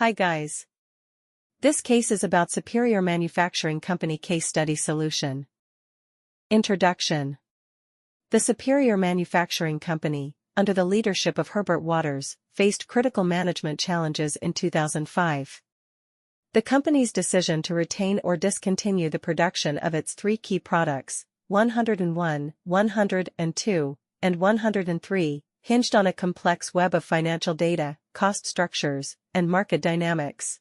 Hi guys. This case is about Superior Manufacturing Company case study solution. Introduction. The Superior Manufacturing Company, under the leadership of Herbert Waters, faced critical management challenges in 2005. The company's decision to retain or discontinue the production of its three key products, 101, 102, and 103, hinged on a complex web of financial data, cost structures, and market dynamics.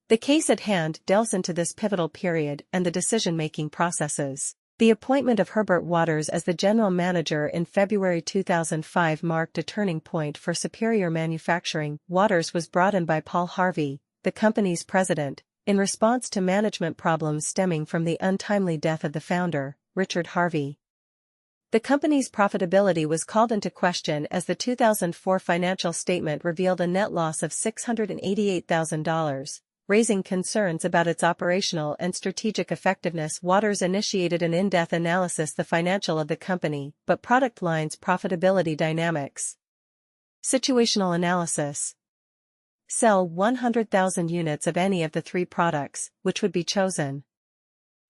The case at hand delves into this pivotal period and the decision-making processes. The appointment of Herbert Waters as the general manager in February 2005 marked a turning point for Superior Manufacturing. Waters was brought in by Paul Harvey, the company's president, in response to management problems stemming from the untimely death of the founder, Richard Harvey. The company's profitability was called into question as the 2004 financial statement revealed a net loss of $688,000, raising concerns about its operational and strategic effectiveness. Waters initiated an in-depth analysis of the financial of the company, but product line's profitability dynamics. Situational analysis. Sell 100,000 units of any of the three products, which would be chosen.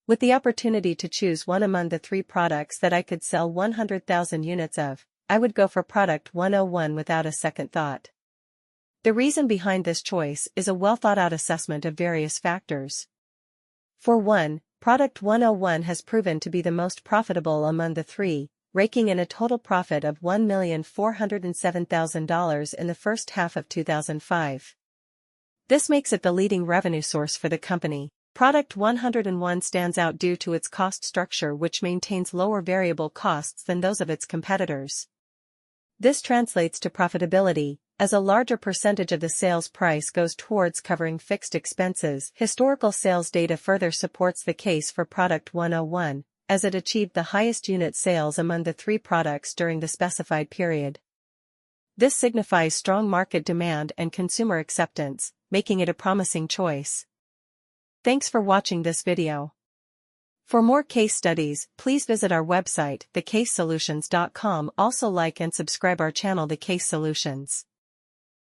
With the opportunity to choose one among the three products that I could sell 100,000 units of, I would go for product 101 without a second thought. The reason behind this choice is a well-thought-out assessment of various factors. For one, product 101 has proven to be the most profitable among the three, raking in a total profit of $1,407,000 in the first half of 2005. This makes it the leading revenue source for the company. Product 101 stands out due to its cost structure, which maintains lower variable costs than those of its competitors. This translates to profitability, as a larger percentage of the sales price goes towards covering fixed expenses. Historical sales data further supports the case for product 101, as it achieved the highest unit sales among the three products during the specified period. This signifies strong market demand and consumer acceptance, making it a promising choice. Thanks for watching this video. For more case studies, please visit our website, TheCaseSolutions.com. Also like and subscribe our channel The Case Solutions.